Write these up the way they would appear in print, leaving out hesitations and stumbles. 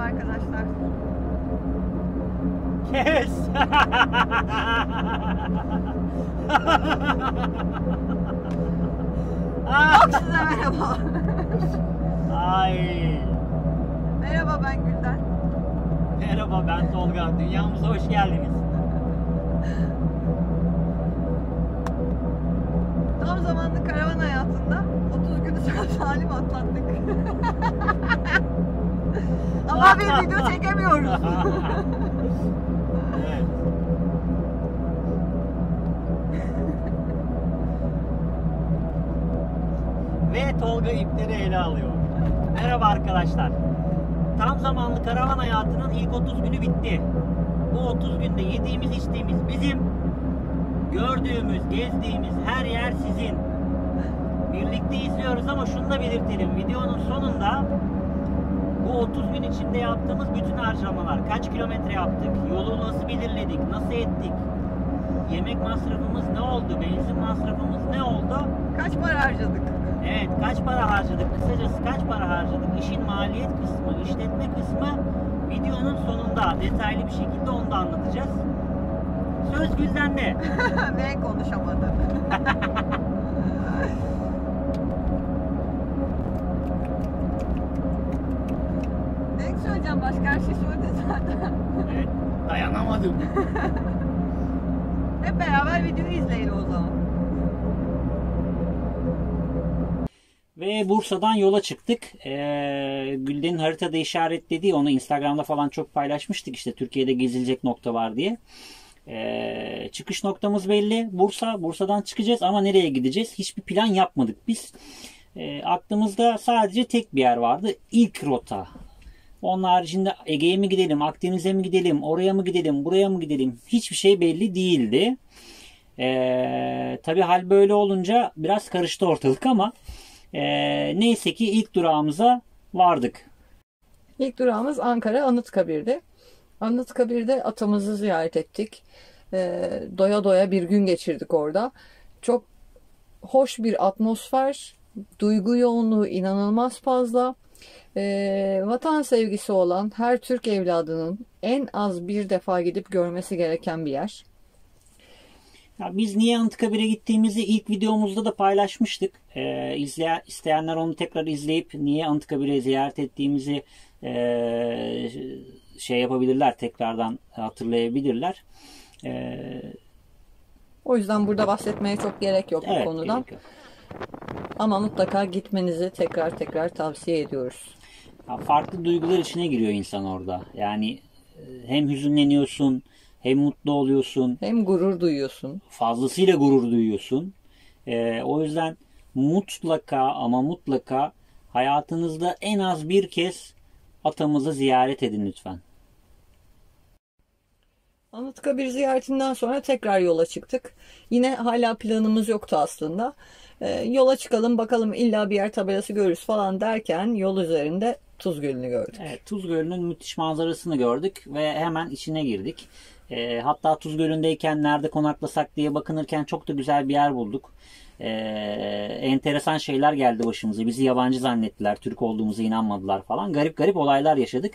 arkadaşlar. Kes. Çok size merhaba. Ay. Merhaba, ben Gülden. Merhaba, ben Tolga. Dünyamıza hoş geldiniz. Tam zamanlı karavan hayatında 30 günü sağ salim atlattık. Ama bir video çekemiyoruz. Evet. Ve Tolga ipleri ele alıyor. Merhaba arkadaşlar. Tam zamanlı karavan hayatının ilk 30 günü bitti. Bu 30 günde yediğimiz içtiğimiz bizim, gördüğümüz, gezdiğimiz her yer sizin. Birlikte izliyoruz ama şunu da belirtelim. Videonun sonunda bu 30 gün içinde yaptığımız bütün harcamalar, kaç kilometre yaptık, yolu nasıl belirledik, nasıl ettik, yemek masrafımız ne oldu, benzin masrafımız ne oldu? Kaç para harcadık? Evet, kaç para harcadık, kısacası kaç para harcadık, işin maliyet kısmı, işletme kısmı videonun sonunda detaylı bir şekilde onu da anlatacağız. Söz Gülden'de. Ve konuşamadı. Ne söyleyeceğim, başka her şey söyledin zaten. Evet, dayanamadım. Hep beraber videoyu izleyelim o zaman. Ve Bursa'dan yola çıktık. Gülden'in haritada işaretlediği, onu Instagram'da falan çok paylaşmıştık, işte Türkiye'de gezilecek nokta var diye. Çıkış noktamız belli. Bursa. Bursa'dan çıkacağız ama nereye gideceğiz? Hiçbir plan yapmadık biz. Aklımızda sadece tek bir yer vardı. İlk rota. Onun haricinde Ege'ye mi gidelim, Akdeniz'e mi gidelim, oraya mı gidelim, buraya mı gidelim? Hiçbir şey belli değildi. Tabii hal böyle olunca biraz karıştı ortalık ama neyse ki ilk durağımıza vardık. İlk durağımız Ankara Anıtkabir'de. Anıtkabir'de atamızı ziyaret ettik. Doya doya bir gün geçirdik orada. Çok hoş bir atmosfer, duygu yoğunluğu inanılmaz fazla. Vatan sevgisi olan her Türk evladının en az bir defa gidip görmesi gereken bir yer. Ya biz niye Anıtkabir'e gittiğimizi ilk videomuzda da paylaşmıştık. İsteyenler onu tekrar izleyip niye Anıtkabir'e ziyaret ettiğimizi şey yapabilirler, tekrardan hatırlayabilirler. O yüzden burada bahsetmeye çok gerek yok bu konudan. Gerek yok. Ama mutlaka gitmenizi tekrar tavsiye ediyoruz. Ya farklı duygular içine giriyor insan orada. Yani hem hüzünleniyorsun, hem mutlu oluyorsun, hem gurur duyuyorsun. Fazlasıyla gurur duyuyorsun. O yüzden mutlaka ama mutlaka hayatınızda en az bir kez atamızı ziyaret edin lütfen. Anıtkabir ziyaretinden sonra tekrar yola çıktık. Yine hala planımız yoktu aslında. Yola çıkalım bakalım, illa bir yer tabelası görürüz falan derken yol üzerinde Tuz Gölü'nü gördük. Evet, Tuz Gölü'nün müthiş manzarasını gördük ve hemen içine girdik. Hatta Tuz Gölü'ndeyken nerede konaklasak diye bakınırken çok da güzel bir yer bulduk. Enteresan şeyler geldi başımıza. Bizi yabancı zannettiler. Türk olduğumuza inanmadılar falan. Garip garip olaylar yaşadık.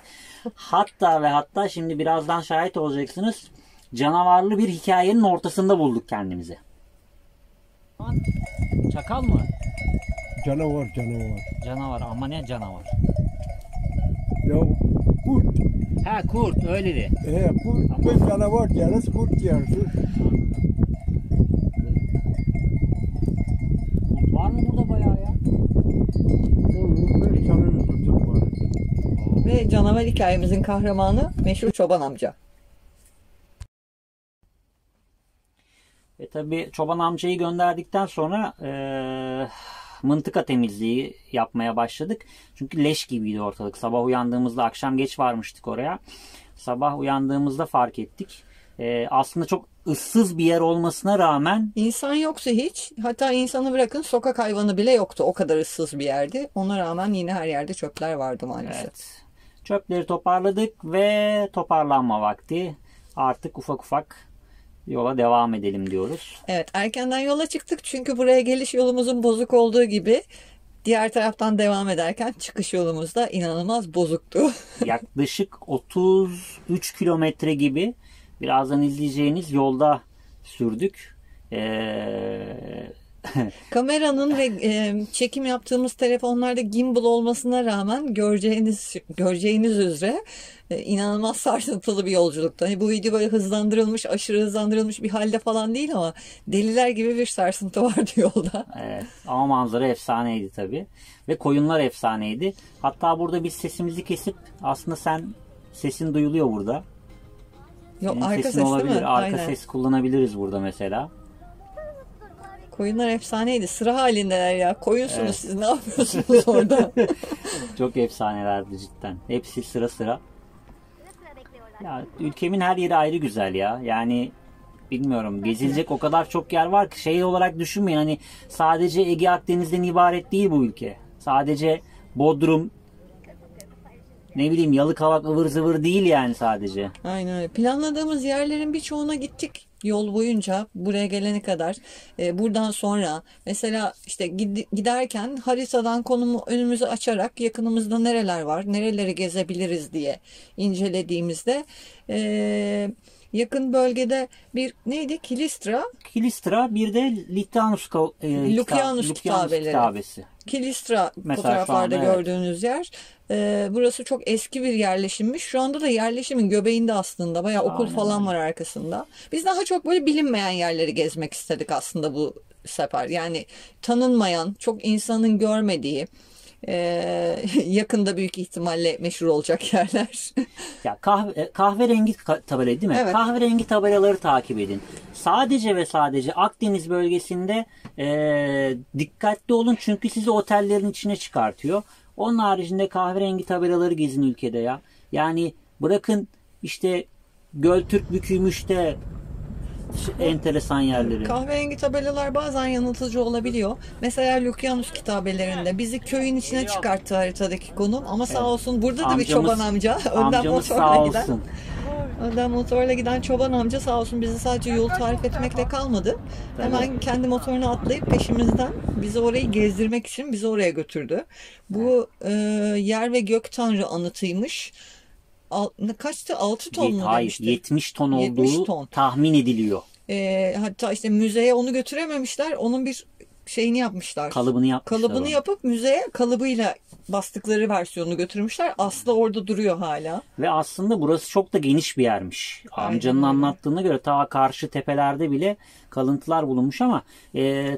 Hatta şimdi birazdan şahit olacaksınız. Canavarlı bir hikayenin ortasında bulduk kendimizi. Çakal mı? Canavar. Canavar ama ne canavar? Ya kurt. Ha, kurt öyle de. Kurt. Tamam. Biz canavar diyeriz, kurt diyeriz. Kurt var mı burada bayağı ya? 5 tane kurt var. Ve canavar hikayemizin kahramanı meşhur Çoban amca. Tabii çoban amcayı gönderdikten sonra mıntıka temizliği yapmaya başladık. Çünkü leş gibiydi ortalık. Sabah uyandığımızda, akşam geç varmıştık oraya. Sabah uyandığımızda fark ettik. Aslında çok ıssız bir yer olmasına rağmen İnsan yoksa hiç, hatta insanı bırakın sokak hayvanı bile yoktu. O kadar ıssız bir yerdi. Ona rağmen yine her yerde çöpler vardı maalesef. evet, çöpleri toparladık ve toparlanma vakti. Artık ufak ufak yola devam edelim diyoruz. Evet, erkenden yola çıktık çünkü buraya geliş yolumuzun bozuk olduğu gibi Diğer taraftan devam ederken çıkış yolumuz da inanılmaz bozuktu. Yaklaşık 33 kilometre gibi birazdan izleyeceğiniz yolda sürdük. Kameranın ve çekim yaptığımız telefonlarda gimbal olmasına rağmen göreceğiniz üzere inanılmaz sarsıntılı bir yolculuktu. Hani bu video böyle hızlandırılmış, aşırı hızlandırılmış bir halde falan değil ama deliler gibi bir sarsıntı vardı yolda. Evet, ama manzara efsaneydi tabii. Ve koyunlar efsaneydi. Hatta burada biz sesimizi kesip aslında sesin duyuluyor burada. Yok, Senin arka sesin ses olabilir. değil mi? Arka Aynen. ses kullanabiliriz burada mesela. Koyunlar efsaneydi. Sıra halindeler ya. Koyunsunuz Evet. siz, ne yapıyorsunuz orada? Çok efsanelerdi cidden. Hepsi sıra sıra. Ya ülkemin her yeri ayrı güzel ya. Yani bilmiyorum, gezilecek o kadar çok yer var ki şey olarak düşünmeyin, hani sadece Ege Akdeniz'den ibaret değil bu ülke. Sadece Bodrum, ne bileyim Yalıkavak, ıvır zıvır değil yani sadece. Aynen öyle. Planladığımız yerlerin birçoğuna gittik yol boyunca buraya gelene kadar. Buradan sonra mesela işte giderken haritadan konumu önümüzü açarak yakınımızda nereler var, nereleri gezebiliriz diye incelediğimizde yakın bölgede bir neydi? Kilistra, bir de Lukyanus kitabeleri. kitabesi. Kilistra Mesela fotoğraflarda şu anda, evet. gördüğünüz yer. Burası çok eski bir yerleşimmiş. Şu anda da yerleşimin göbeğinde aslında. Bayağı okul Aynen falan öyle. var arkasında. Biz daha çok böyle bilinmeyen yerleri gezmek istedik aslında bu sefer. Yani tanınmayan, çok insanın görmediği, yakında büyük ihtimalle meşhur olacak yerler. Ya kahverengi tabela değil mi? Evet. Kahverengi tabelaları takip edin. Sadece ve sadece Akdeniz bölgesinde dikkatli olun çünkü sizi otellerin içine çıkartıyor. Onun haricinde kahverengi tabelaları gezin ülkede ya. Yani bırakın işte Göltürk Bükü'ymüş de enteresan yerleri. Kahverengi tabelalar bazen yanıltıcı olabiliyor. Mesela Lukyanus kitabelerinde bizi köyün içine çıkarttı haritadaki konum ama sağ olsun burada da bir çoban amca önden Amcamız sağ motorla giden. olsun. Önden motorla giden çoban amca sağ olsun bizi sadece yol tarif etmekle kalmadı. Hemen kendi motoruna atlayıp peşimizden bizi orayı gezdirmek için bizi oraya götürdü. Bu yer ve gök tanrı anıtıymış. Kaçtı? 6 ton mu Hayır, demişti? 70 ton 70 olduğu ton. tahmin ediliyor. Hatta işte müzeye onu götürememişler. Onun bir şeyini yapmışlar. Kalıbını yapmışlar. Kalıbını onu. yapıp müzeye kalıbıyla bastıkları versiyonunu götürmüşler. Aslı orada duruyor hala. Ve aslında burası çok da geniş bir yermiş. Amcanın öyle. anlattığına göre ta karşı tepelerde bile kalıntılar bulunmuş ama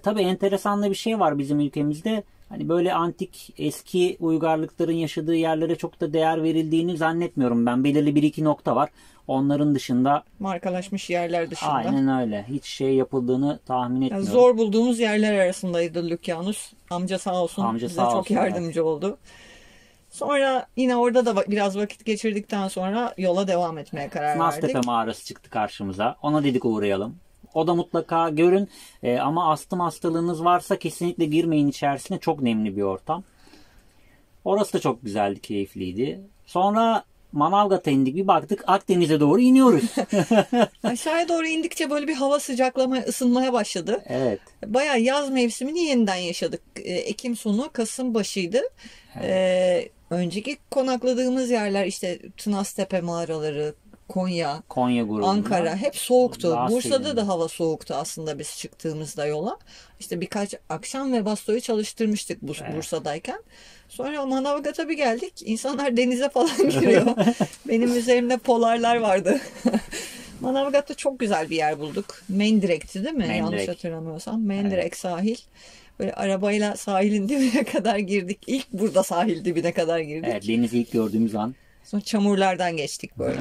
tabii enteresan da bir şey var bizim ülkemizde. Hani böyle antik eski uygarlıkların yaşadığı yerlere çok da değer verildiğini zannetmiyorum ben. Belirli bir iki nokta var. Onların dışında Markalaşmış yerler dışında. aynen öyle. Hiç şey yapıldığını tahmin Yani etmiyorum. zor bulduğumuz yerler arasındaydı Lukyanus. Amca sağ olsun Amca bize sağ çok olsun, yardımcı oldu. Sonra yine orada da biraz vakit geçirdikten sonra yola devam etmeye karar Naztepe verdik. mağarası çıktı karşımıza. Ona dedik uğrayalım. O da mutlaka görün. Ama astım hastalığınız varsa kesinlikle girmeyin içerisine. Çok nemli bir ortam. Orası da çok güzeldi, keyifliydi. Sonra Manavgat'a indik. Bir baktık Akdeniz'e doğru iniyoruz. Aşağıya doğru indikçe böyle bir hava ısınmaya başladı. Evet. Bayağı yaz mevsimini yeniden yaşadık. Ekim sonu, Kasım başıydı. Önceki konakladığımız yerler işte Tınaztepe mağaraları, Konya grubunda. Ankara hep soğuktu. Daha Bursa'da serin. da hava soğuktu aslında biz çıktığımızda yola. İşte birkaç akşam ve bastoyu çalıştırmıştık Bursa'dayken. Sonra Manavgat'a bir geldik. İnsanlar denize falan giriyor. Benim üzerimde polarlar vardı. Manavgat'ta çok güzel bir yer bulduk. Mendirek'ti değil mi? Yanlış Mendirek. hatırlamıyorsam. Mendirek sahil. Böyle arabayla sahilin dibine kadar girdik. İlk burada sahil dibine kadar girdik. Evet, denizi ilk gördüğümüz an. Sonra çamurlardan geçtik böyle.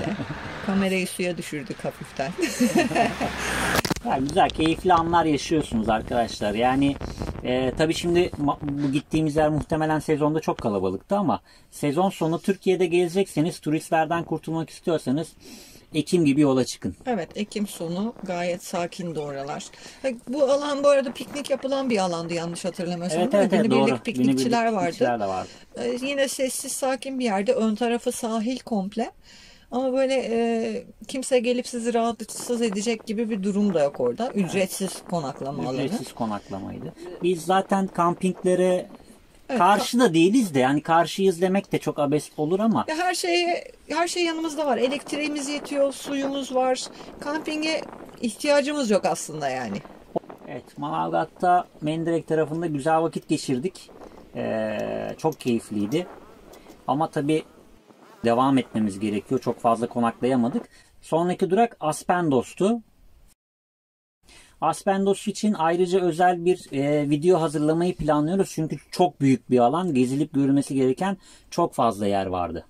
Kamerayı suya düşürdük hafiften. Ya güzel, keyifli anlar yaşıyorsunuz arkadaşlar. Yani tabii şimdi bu gittiğimiz yer muhtemelen sezonda çok kalabalıktı ama sezon sonu Türkiye'de gezecekseniz, turistlerden kurtulmak istiyorsanız Ekim gibi yola çıkın. Evet, Ekim sonu gayet sakindi oralar. Bu alan bu arada piknik yapılan bir alandı yanlış hatırlamıyorsam. Evet, değil mi? evet, doğru. Günübirlik piknikçiler vardı. Piknikçiler de vardı. Yine sessiz sakin bir yerde. Ön tarafı sahil komple. Ama böyle kimse gelip sizi rahatsız edecek gibi bir durum da yok orada. Ücretsiz konaklama alanı. Ücretsiz konaklamaydı. Biz zaten kampinglere Evet, Karşıda değiliz de, yani karşıyız demek de çok abes olur ama ya her şey yanımızda var. Elektriğimiz yetiyor, suyumuz var. Kampinge ihtiyacımız yok aslında yani. evet, Manavgat'ta Mendirek tarafında güzel vakit geçirdik. Çok keyifliydi. Ama tabii devam etmemiz gerekiyor. Çok fazla konaklayamadık. Sonraki durak Aspendos'tu. Aspendos için ayrıca özel bir video hazırlamayı planlıyoruz. Çünkü çok büyük bir alan. Gezilip görülmesi gereken çok fazla yer vardı.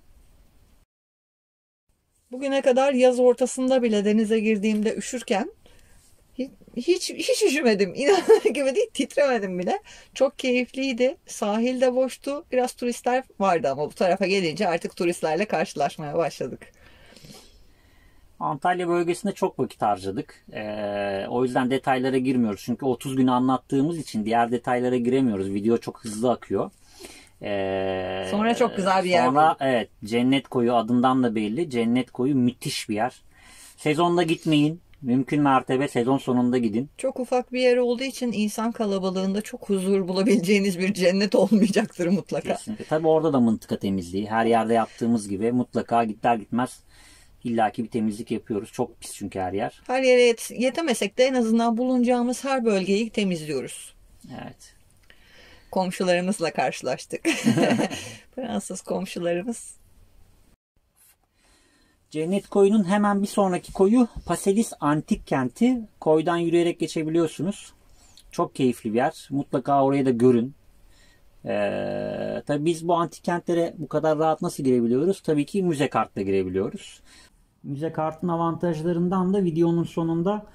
Bugüne kadar yaz ortasında bile denize girdiğimde üşürken hiç üşümedim. İnanılır gibi değil, titremedim bile. Çok keyifliydi. Sahil de boştu. Biraz turistler vardı ama bu tarafa gelince artık turistlerle karşılaşmaya başladık. Antalya bölgesinde çok vakit harcadık. O yüzden detaylara girmiyoruz. Çünkü 30 günü anlattığımız için diğer detaylara giremiyoruz. Video çok hızlı akıyor. Sonra çok güzel bir yer. Sonra evet, Cennet Koyu adından da belli. Cennet Koyu müthiş bir yer. Sezonda gitmeyin. Mümkün mertebe sezon sonunda gidin. Çok ufak bir yer olduğu için insan kalabalığında çok huzur bulabileceğiniz bir cennet olmayacaktır mutlaka. Kesinlikle. Tabii orada da mıntıka temizliği. Her yerde yaptığımız gibi mutlaka gider gitmez illaki bir temizlik yapıyoruz. Çok pis çünkü her yer. Her yere yetemesek de en azından bulunacağımız her bölgeyi temizliyoruz. Evet. Komşularımızla karşılaştık. Fransız komşularımız. Cennet Koyu'nun hemen bir sonraki koyu Paselis Antik Kenti. Koydan yürüyerek geçebiliyorsunuz. Çok keyifli bir yer. Mutlaka orayı da görün. Tabii biz bu antik kentlere bu kadar rahat nasıl girebiliyoruz? Tabii ki müze kartla girebiliyoruz. Müze kartın avantajlarından da videonun sonunda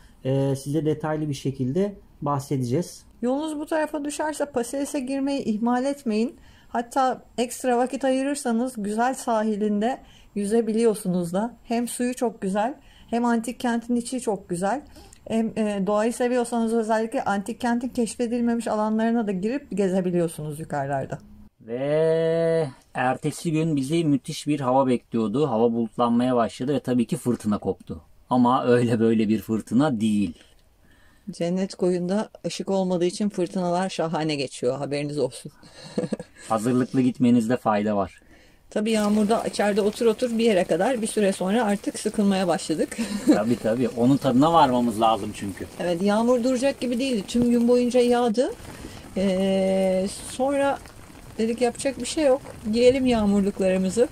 size detaylı bir şekilde bahsedeceğiz. Yolunuz bu tarafa düşerse Paselis'e girmeyi ihmal etmeyin. Hatta ekstra vakit ayırırsanız güzel sahilinde yüzebiliyorsunuz da. Hem suyu çok güzel, hem antik kentin içi çok güzel. Hem doğayı seviyorsanız özellikle antik kentin keşfedilmemiş alanlarına da girip gezebiliyorsunuz yukarılarda. Ve ertesi gün bizi müthiş bir hava bekliyordu. Hava bulutlanmaya başladı ve tabii ki fırtına koptu. Ama öyle böyle bir fırtına değil. Cennet Koyu'nda ışık olmadığı için fırtınalar şahane geçiyor. Haberiniz olsun. Hazırlıklı gitmenizde fayda var. Tabii yağmurda içeride otur bir yere kadar, bir süre sonra artık sıkılmaya başladık. Tabii. Onun tadına varmamız lazım çünkü. Evet, yağmur duracak gibi değildi. Tüm gün boyunca yağdı. Sonra dedik yapacak bir şey yok. Giyelim yağmurluklarımızı.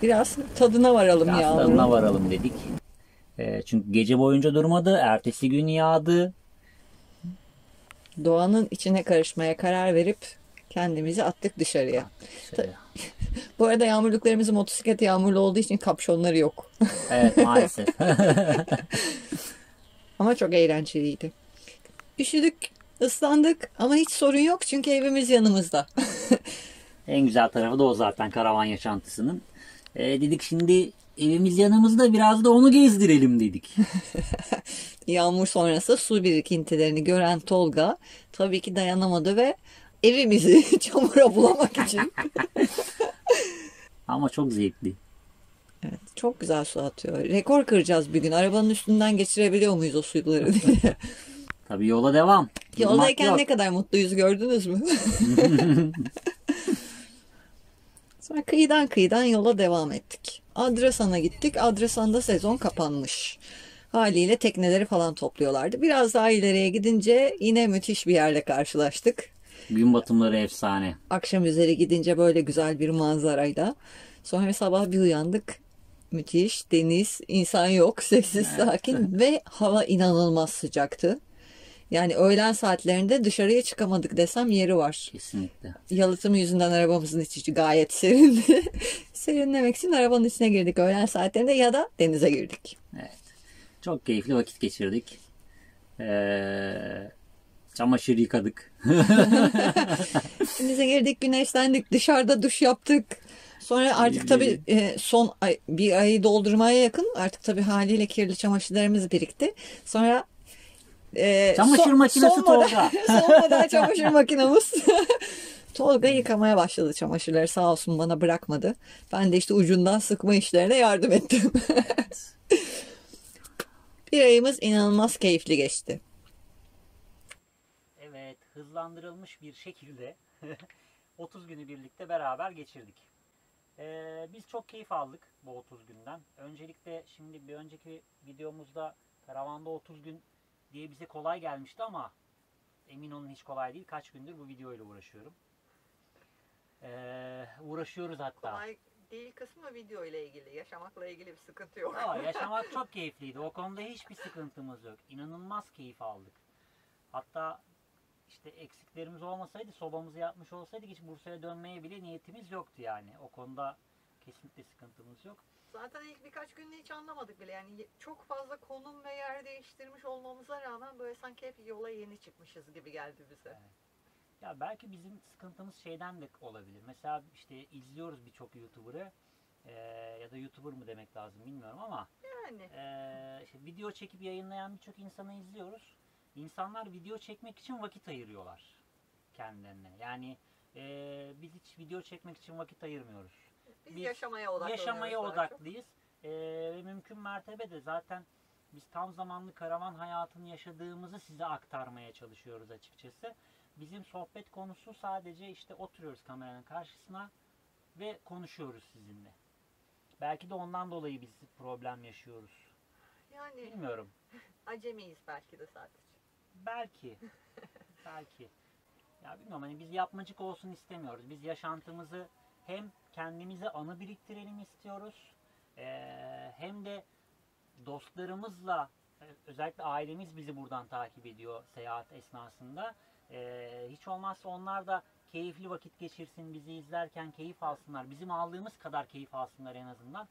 Biraz tadına varalım yağmurun. Tadına varalım dedik. Çünkü gece boyunca durmadı. Ertesi gün yağdı. Doğanın içine karışmaya karar verip kendimizi attık dışarıya. Bu arada yağmurluklarımızın motosiklet yağmurlu olduğu için kapşonları yok. Evet, maalesef. Ama çok eğlenceliydi. Üşüdük, ıslandık ama hiç sorun yok çünkü evimiz yanımızda. En güzel tarafı da o zaten karavan yaşantısının. Dedik şimdi evimiz yanımızda, biraz da onu gezdirelim dedik. Yağmur sonrası su birikintilerini gören Tolga tabii ki dayanamadı ve evimizi çamura bulamak için. Ama çok zevkli. Evet, çok güzel su atıyor. Rekor kıracağız bir gün. Arabanın üstünden geçirebiliyor muyuz o suları diye. Tabii yola devam. Yoldayken ne kadar mutluyuz, gördünüz mü? Sonra kıyıdan yola devam ettik. Adrasan'a gittik. Adrasan'da sezon kapanmış. Haliyle tekneleri falan topluyorlardı. Biraz daha ileriye gidince yine müthiş bir yerle karşılaştık. Gün batımları efsane. Akşam üzeri gidince böyle güzel bir manzarayla. Sonra sabah bir uyandık. Müthiş deniz, insan yok, sessiz, sakin ve hava inanılmaz sıcaktı. Yani öğlen saatlerinde dışarıya çıkamadık desem yeri var. Kesinlikle. Yalıtım yüzünden arabamızın içi gayet serindi. Serinlemek için arabanın içine girdik öğlen saatlerinde ya da denize girdik. Evet. Çok keyifli vakit geçirdik. Çamaşır yıkadık. Denize girdik, güneşlendik, dışarıda duş yaptık. Sonra artık tabii bir ayı doldurmaya yakın artık tabii haliyle kirli çamaşırlarımız birikti. Sonra çamaşır makinesi Tolga. Son model çamaşır makinamız. Tolga yıkamaya başladı çamaşırları, sağ olsun bana bırakmadı. Ben de işte ucundan sıkma işlerine yardım ettim. Bir ayımız inanılmaz keyifli geçti. Evet, hızlandırılmış bir şekilde 30 günü birlikte beraber geçirdik. Biz çok keyif aldık bu 30 günden. Öncelikle şimdi bir önceki videomuzda karavanda 30 gün diye bize kolay gelmişti ama emin olun hiç kolay değil. Kaç gündür bu videoyla uğraşıyorum. Uğraşıyoruz hatta. Kolay değil kısmı video ile ilgili. Yaşamakla ilgili bir sıkıntı yok. Ama yaşamak çok keyifliydi. O konuda hiçbir sıkıntımız yok. İnanılmaz keyif aldık. Hatta işte eksiklerimiz olmasaydı, sobamızı yapmış olsaydık hiç Bursa'ya dönmeye bile niyetimiz yoktu yani. O konuda kesinlikle sıkıntımız yok. Zaten ilk birkaç günde hiç anlamadık bile. Yani çok fazla konum ve yer değiştirmiş olmamıza rağmen böyle sanki hep yola yeni çıkmışız gibi geldi bize. Evet. Ya belki bizim sıkıntımız şeyden de olabilir. Mesela işte izliyoruz birçok YouTuber'ı ya da YouTuber mı demek lazım bilmiyorum ama Yani işte video çekip yayınlayan birçok insanı izliyoruz. İnsanlar video çekmek için vakit ayırıyorlar kendilerine. Yani biz hiç video çekmek için vakit ayırmıyoruz. biz yaşamaya odaklanıyoruz. Yaşamaya daha çok. odaklıyız. Ve mümkün mertebe de zaten biz tam zamanlı karavan hayatını yaşadığımızı size aktarmaya çalışıyoruz açıkçası. Bizim sohbet konusu sadece işte oturuyoruz kameranın karşısına ve konuşuyoruz sizinle. Belki de ondan dolayı biz problem yaşıyoruz. Yani Bilmiyorum. acemiyiz belki de sadece. Belki. Belki. Ya bilmiyorum hani biz yapmacık olsun istemiyoruz. Biz yaşantımızı hem kendimize anı biriktirelim istiyoruz. Hem de dostlarımızla özellikle ailemiz bizi buradan takip ediyor seyahat esnasında. Hiç olmazsa onlar da keyifli vakit geçirsin, bizi izlerken keyif alsınlar. Bizim aldığımız kadar keyif alsınlar en azından.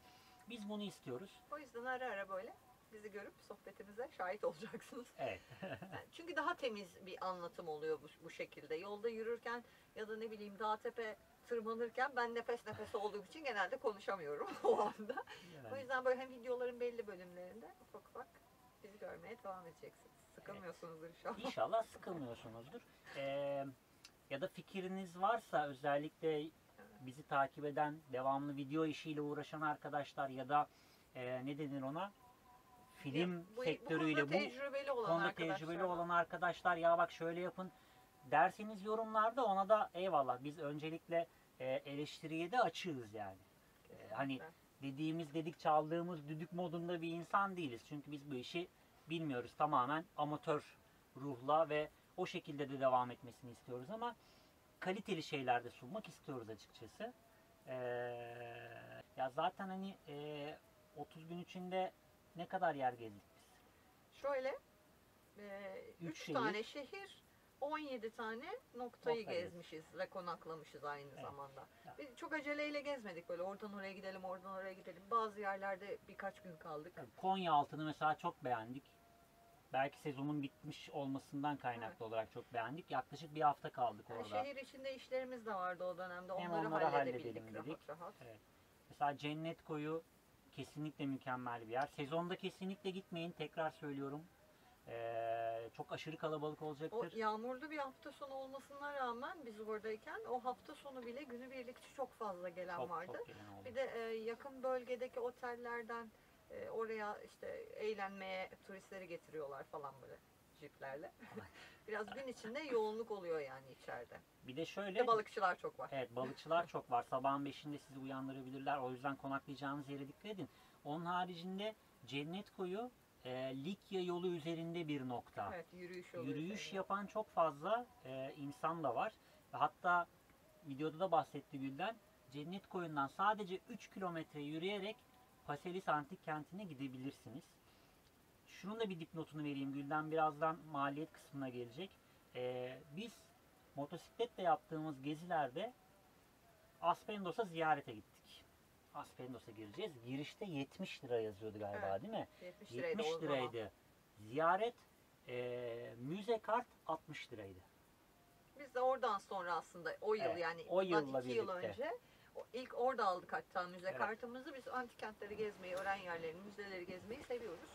Biz bunu istiyoruz. O yüzden ara ara böyle bizi görüp sohbetimize şahit olacaksınız. Evet. Çünkü daha temiz bir anlatım oluyor bu şekilde. Yolda yürürken ya da ne bileyim dağ tepe tırmanırken ben nefes nefese olduğum için genelde konuşamıyorum o anda. Yani. O yüzden böyle hem videoların belli bölümlerinde ufak ufak bizi görmeye devam edeceksiniz. Sıkılmıyorsunuzdur inşallah. İnşallah sıkılmıyorsunuzdur. Ya da fikriniz varsa özellikle bizi takip eden, devamlı video işiyle uğraşan arkadaşlar ya da ne denir ona? Film sektörüyle bu tecrübeli olan konuda arkadaşlar tecrübeli var. olan arkadaşlar ya bak şöyle yapın derseniz yorumlarda ona da eyvallah. Biz öncelikle eleştiriye de açığız yani. Hani dediğimiz dedik çaldığımız düdük modunda bir insan değiliz. Çünkü biz bu işi bilmiyoruz. Tamamen amatör ruhla ve o şekilde de devam etmesini istiyoruz ama kaliteli şeyler de sunmak istiyoruz açıkçası. Ya zaten hani 30 gün içinde ne kadar yer gezdik biz? Şöyle Üç 3 şehir. tane şehir 17 tane noktayı Nokta gezmişiz ve konaklamışız aynı Evet. zamanda. Ya. Biz çok aceleyle gezmedik böyle oradan oraya gidelim oradan oraya gidelim. Bazı yerlerde birkaç gün kaldık. Konyaaltı'nı mesela çok beğendik. Belki sezonun bitmiş olmasından kaynaklı olarak çok beğendik. Yaklaşık bir hafta kaldık Yani orada. şehir içinde işlerimiz de vardı o dönemde. Hem Onları onları halledebildik halledelim dedik. rahat rahat. Evet. Mesela Cennet Koyu kesinlikle mükemmel bir yer. Sezonda kesinlikle gitmeyin. Tekrar söylüyorum. Çok aşırı kalabalık O olacaktır. yağmurlu bir hafta sonu olmasına rağmen biz oradayken o hafta sonu bile günübirlikçi çok fazla gelen Çok vardı. çok gelen oldu. Bir de yakın bölgedeki otellerden oraya işte eğlenmeye turistleri getiriyorlar falan böyle jiplerle. Biraz gün içinde yoğunluk oluyor yani içeride. Bir de Bir şöyle de balıkçılar çok var. evet balıkçılar çok var. Sabahın 5'inde sizi uyandırabilirler. O yüzden konaklayacağınız yere dikkat edin. Onun haricinde Cennet Koyu Likya yolu üzerinde bir nokta. Evet, yürüyüş oluyor. Yürüyüş üzerinde. yapan çok fazla insan da var. Hatta videoda da bahsetti Gülden. Cennet Koyu'ndan sadece 3 kilometre yürüyerek Paselis Antik Kenti'ne gidebilirsiniz. Şunun da bir dipnotunu vereyim. Gülden birazdan maliyet kısmına gelecek. Biz motosikletle yaptığımız gezilerde Aspendos'a ziyarete gittik. Aspendos'a gireceğiz. Girişte 70 lira yazıyordu galiba Evet, değil mi? 70 liraydı o 70 zaman. liraydı. Ziyaret müze kart 60 liraydı. Biz de oradan sonra aslında o yıl Evet, yani o bundan yılla 2 yıl birlikte. önce ilk orada aldık hatta müze Evet. kartımızı. Biz antik kentleri gezmeyi, öğren yerlerini, müzeleri gezmeyi seviyoruz.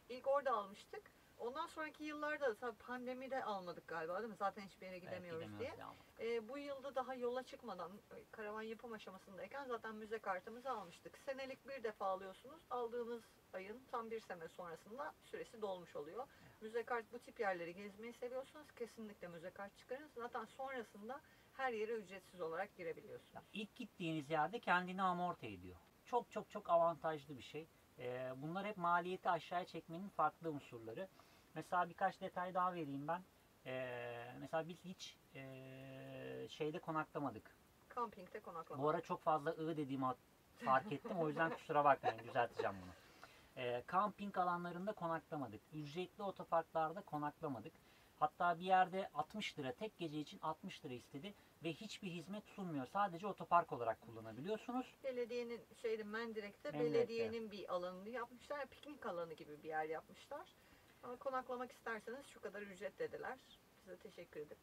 İlk orada almıştık. Ondan sonraki yıllarda tabii pandemide almadık galiba değil mi? Zaten hiçbir yere gidemiyoruz Evet, diye. gidemiyoruz Bu yılda daha yola çıkmadan karavan yapım aşamasındayken zaten müze kartımızı almıştık. Senelik bir defa alıyorsunuz. Aldığınız ayın tam bir sene sonrasında süresi dolmuş oluyor. Müze kart, bu tip yerleri gezmeyi seviyorsanız kesinlikle müze kart çıkarın. Zaten sonrasında her yere ücretsiz olarak girebiliyorsunuz. İlk gittiğiniz yerde kendini amorti ediyor. Çok çok çok avantajlı bir şey. Bunlar hep maliyeti aşağıya çekmenin farklı unsurları. Mesela birkaç detay daha vereyim ben. Mesela biz hiç şeyde konaklamadık. Kampingde konaklama. Bu ara çok fazla dediğimi fark ettim. O yüzden kusura bakmayın, düzelteceğim bunu. Kamping alanlarında konaklamadık. Ücretli otoparklarda konaklamadık. Hatta bir yerde 60 lira, tek gece için 60 lira istedi ve hiçbir hizmet sunmuyor. Sadece otopark olarak kullanabiliyorsunuz. Belediyenin Mendirek'te belediyenin bir alanını yapmışlar. Piknik alanı gibi bir yer yapmışlar. Ama konaklamak isterseniz şu kadar ücret dediler. Size teşekkür edip.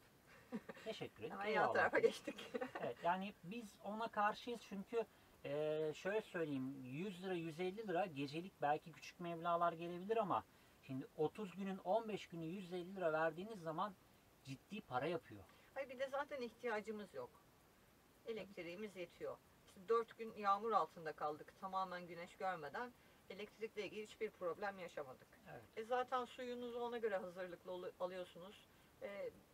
Teşekkür ederim. Hemen yan tarafa geçtik. Evet, yani biz ona karşıyız çünkü şöyle söyleyeyim, 100 lira 150 lira gecelik belki küçük meblağlar gelebilir ama şimdi 30 günün 15 günü 150 lira verdiğiniz zaman ciddi para yapıyor. Hayır, bir de zaten ihtiyacımız yok. Elektriğimiz yetiyor. İşte 4 gün yağmur altında kaldık. Tamamen güneş görmeden elektrikle ilgili hiçbir problem yaşamadık. Evet. Zaten suyunuzu ona göre hazırlıklı alıyorsunuz.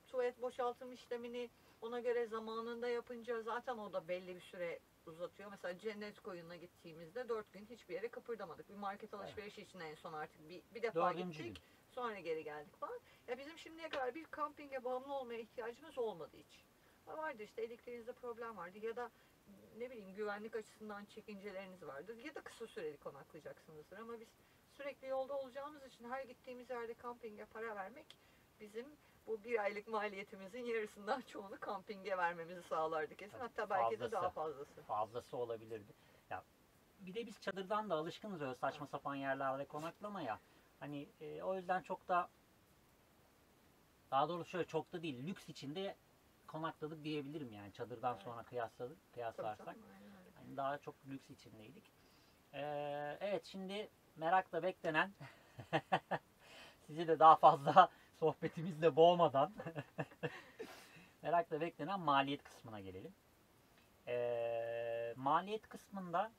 Tuvalet boşaltım işlemini ona göre zamanında yapınca zaten o da belli bir süre uzatıyor. Mesela Cennet Koyunu'na gittiğimizde 4 gün hiçbir yere kıpırdamadık. Bir market alışverişi için en son artık bir defa gittik. Gün. Sonra geri geldik falan. Ya bizim şimdiye kadar bir kampinge bağımlı olmaya ihtiyacımız olmadı hiç. Vardı işte, elektriğinizde problem vardı ya da ne bileyim güvenlik açısından çekinceleriniz vardır ya da kısa süreli konaklayacaksınızdır ama biz sürekli yolda olacağımız için her gittiğimiz yerde kampinge para vermek bizim bu bir aylık maliyetimizin yarısından çoğunu kampinge vermemizi sağlardı kesin. Hatta belki de daha fazlası. Fazlası olabilirdi. Ya bir de biz çadırdan da alışkınız öyle saçma sapan yerlerde konaklamaya. Hani o yüzden çok da, daha doğrusu şöyle, çok da değil, lüks içinde konakladık diyebilirim yani çadırdan sonra kıyaslarsak. Yani daha çok lüks içindeydik. Evet, şimdi merakla beklenen sizi de daha fazla sohbetimizle boğmadan merakla beklenen maliyet kısmına gelelim. Maliyet kısmında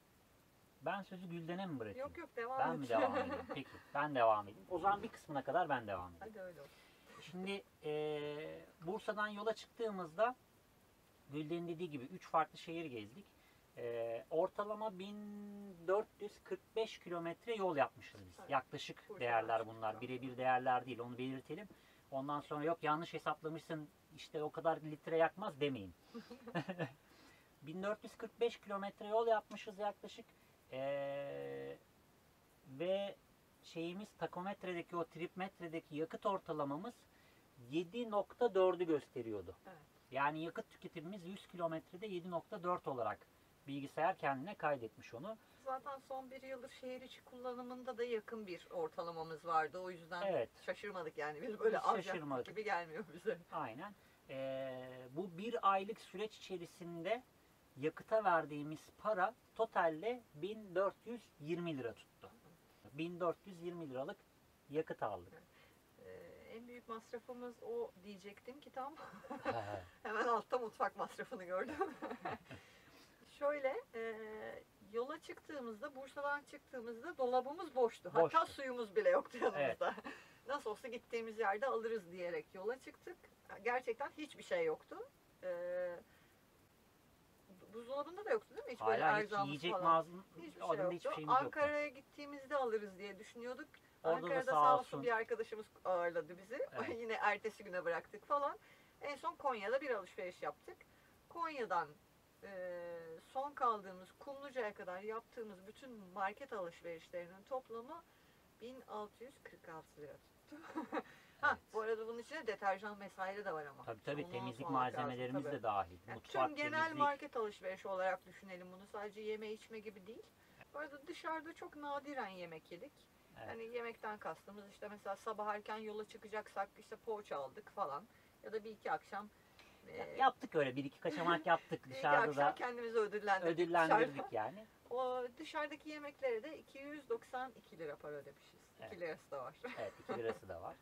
ben sözü Gülden'e mi bırakayım? Yok devam Ben mi devam edeyim? Peki, ben devam edeyim. O zaman bir kısmına kadar ben devam edeyim. Hadi öyle olsun. Şimdi Bursa'dan yola çıktığımızda Gülden'in dediği gibi 3 farklı şehir gezdik. Ortalama 1445 kilometre yol yapmışız biz. Evet. Yaklaşık Bursa'dan değerler bunlar. Birebir değerler değil, onu belirtelim. Ondan sonra yok yanlış hesaplamışsın işte o kadar litre yakmaz demeyin. 1445 kilometre yol yapmışız yaklaşık. Ve şeyimiz, takometredeki, o tripmetredeki yakıt ortalamamız 7.4'ü gösteriyordu. Evet. Yani yakıt tüketimimiz 100 kilometrede 7.4 olarak bilgisayar kendine kaydetmiş onu. Zaten son bir yıldır şehir içi kullanımında da yakın bir ortalamamız vardı. O yüzden şaşırmadık yani. Biz böyle az gibi gelmiyor bize. Aynen. Bu bir aylık süreç içerisinde yakıta verdiğimiz para totalde 1420 lira tuttu. 1420 liralık yakıt aldık. En büyük masrafımız o diyecektim ki tam. Hemen altta mutfak masrafını gördüm. Şöyle yola çıktığımızda, Bursa'dan çıktığımızda dolabımız boştu. Hatta suyumuz bile yoktu yanımızda. Evet. Nasıl olsa gittiğimiz yerde alırız diyerek yola çıktık. Gerçekten hiçbir şey yoktu. Buzdolabında da yoktu değil mi? Hiç hala böyle erzağımız falan. Hiçbir şey yoktu. Ankara'ya gittiğimizde alırız diye düşünüyorduk. Orada Ankara'da sağ olsun bir arkadaşımız ağırladı bizi. Evet. Yine ertesi güne bıraktık falan. En son Konya'da bir alışveriş yaptık. Konya'dan son kaldığımız Kumluca'ya kadar yaptığımız bütün market alışverişlerinin toplamı 1646 lira tuttu. Evet. Bu arada bunun içinde deterjan vesaire de var ama. Tabii temizlik malzemelerimiz de dahil. Yani tüm genel market alışverişi olarak düşünelim bunu. Sadece yeme içme gibi değil. Bu arada dışarıda çok nadiren yemek yedik. Evet. Yani yemekten kastımız işte mesela sabah erken yola çıkacaksak işte poğaça aldık falan. Ya da bir iki akşam yaptık öyle bir iki kaçamak yaptık dışarıda da. Kendimizi ödüllendirdik yani. O dışarıdaki yemeklere de 292 lira para ödemişiz. Evet. 2 lirası da var. Evet, 2 lirası da var.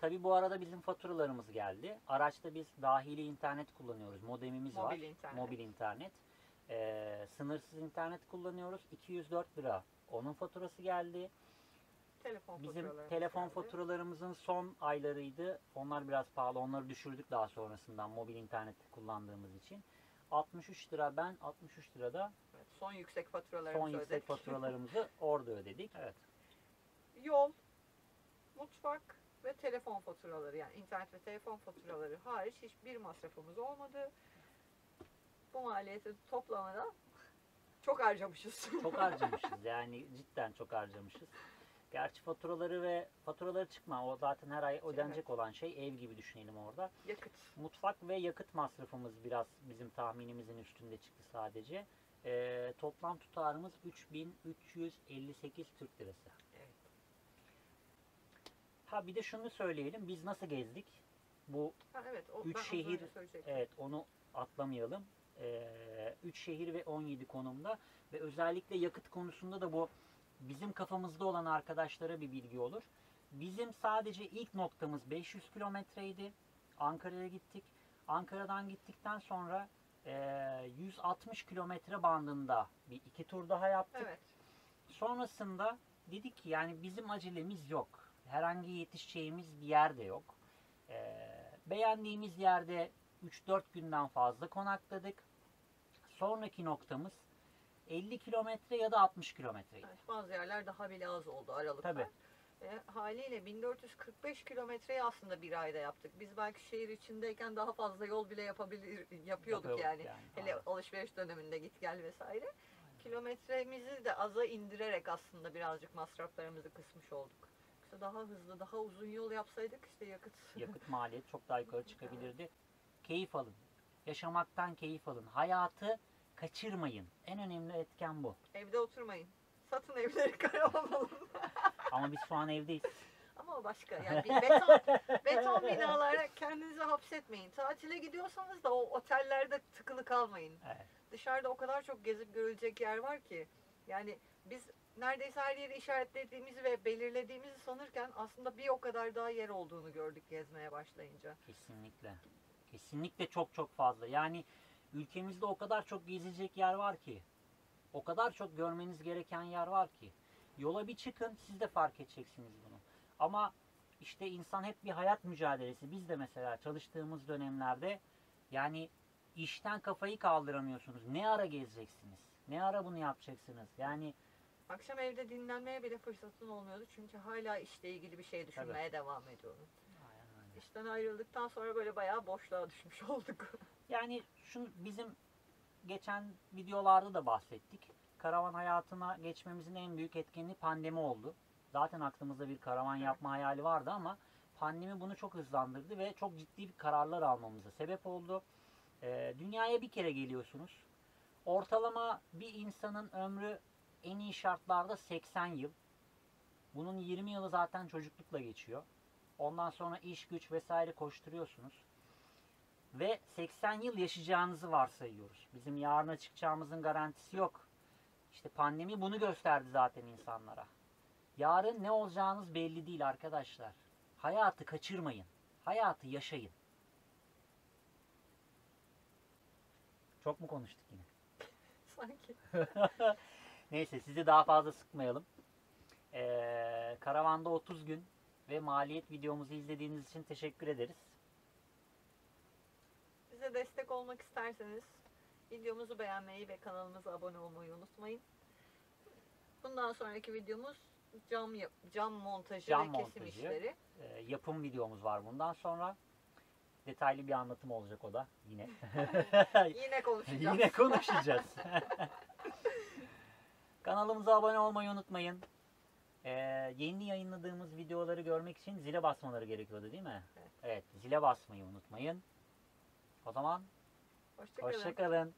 Tabii bu arada bizim faturalarımız geldi. Araçta biz dahili internet kullanıyoruz. Modemimiz var. Mobil internet. Sınırsız internet kullanıyoruz. 204 lira onun faturası geldi. Bizim telefon faturalarımızın son aylarıydı. Onlar biraz pahalı. Onları düşürdük daha sonrasından mobil interneti kullandığımız için. 63 lira ben, 63 lira da Evet, son yüksek faturalarımızı ödedik. faturalarımızı orada ödedik. Evet. Yol, mutfak ve telefon faturaları, yani internet ve telefon faturaları hariç hiçbir masrafımız olmadı. Bu maliyeti toplamada çok harcamışız. Çok harcamışız. Yani cidden çok harcamışız. Gerçi faturaları çıkma. O zaten her ay ödenecek olan şey. Ev gibi düşünelim orada. Yakıt. Mutfak ve yakıt masrafımız biraz bizim tahminimizin üstünde çıktı sadece. Toplam tutarımız 3358 Türk Lirası. Evet. Ha bir de şunu söyleyelim. Biz nasıl gezdik? Bu Evet, 3 şehir, evet onu atlamayalım. 3 şehir ve 17 konumda ve özellikle yakıt konusunda da bu bizim kafamızda olan arkadaşlara bir bilgi olur. Bizim sadece ilk noktamız 500 kilometreydi. Ankara'ya gittik. Ankara'dan gittikten sonra 160 kilometre bandında bir iki tur daha yaptık. Evet. Sonrasında dedik ki yani bizim acelemiz yok. Herhangi yetişeceğimiz bir yer de yok. Beğendiğimiz yerde 3-4 günden fazla konakladık. Sonraki noktamız 50 kilometre ya da 60 kilometre. Evet, bazı yerler daha bile az oldu aralıklar. Tabii. Haliyle 1445 kilometreyi aslında bir ayda yaptık. Biz belki şehir içindeyken daha fazla yol bile yapıyorduk yani. Hele Aynen. alışveriş döneminde git gel vesaire. Kilometremizi de aza indirerek aslında birazcık masraflarımızı kısmış olduk. İşte daha hızlı, daha uzun yol yapsaydık işte Yakıt maliyeti çok daha yukarı çıkabilirdi. Keyif alın. Yaşamaktan keyif alın. Hayatı kaçırmayın. En önemli etken bu. Evde oturmayın. Satın evleri, karavan alın. Ama biz şu an evdeyiz. Ama o başka. Yani bir beton binalara kendinizi hapsetmeyin. Tatile gidiyorsanız da o otellerde tıkılı kalmayın. Evet. Dışarıda o kadar çok gezip görülecek yer var ki. Yani biz neredeyse her yeri işaretlediğimizi ve belirlediğimizi sanırken aslında bir o kadar daha yer olduğunu gördük gezmeye başlayınca. Kesinlikle. Kesinlikle çok çok fazla. Yani ülkemizde o kadar çok gezilecek yer var ki. O kadar çok görmeniz gereken yer var ki. Yola bir çıkın, siz de fark edeceksiniz bunu. Ama işte insan hep bir hayat mücadelesi. Biz de mesela çalıştığımız dönemlerde yani işten kafayı kaldıramıyorsunuz. Ne ara gezeceksiniz? Ne ara bunu yapacaksınız? Yani Akşam evde dinlenmeye bile fırsatın olmuyordu. Çünkü hala işle ilgili bir şey düşünmeye devam ediyorum. aynen öyle. İşten ayrıldıktan sonra böyle bayağı boşluğa düşmüş olduk. Yani şunu bizim geçen videolarda da bahsettik. Karavan hayatına geçmemizin en büyük etkeni pandemi oldu. Zaten aklımızda bir karavan yapma hayali vardı ama pandemi bunu çok hızlandırdı ve çok ciddi bir kararlar almamıza sebep oldu. Dünyaya bir kere geliyorsunuz. Ortalama bir insanın ömrü en iyi şartlarda 80 yıl. Bunun 20 yılı zaten çocuklukla geçiyor. Ondan sonra iş güç vesaire koşturuyorsunuz. Ve 80 yıl yaşayacağınızı varsayıyoruz. Bizim yarına çıkacağımızın garantisi yok. İşte pandemi bunu gösterdi zaten insanlara. Yarın ne olacağınız belli değil arkadaşlar. Hayatı kaçırmayın. Hayatı yaşayın. Çok mu konuştuk yine? Sanki. Neyse sizi daha fazla sıkmayalım. Karavanda 30 gün ve maliyet videomuzu izlediğiniz için teşekkür ederiz. Bize destek olmak isterseniz videomuzu beğenmeyi ve kanalımıza abone olmayı unutmayın. Bundan sonraki videomuz cam montajı ve kesim işleri. Yapım videomuz var bundan sonra. Detaylı bir anlatım olacak o da yine. Yine konuşacağız. Yine konuşacağız. Kanalımıza abone olmayı unutmayın. Yeni yayınladığımız videoları görmek için zile basmaları gerekiyordu değil mi? Evet. Evet, zile basmayı unutmayın. O zaman Hoşça kalın. hoşça kalın.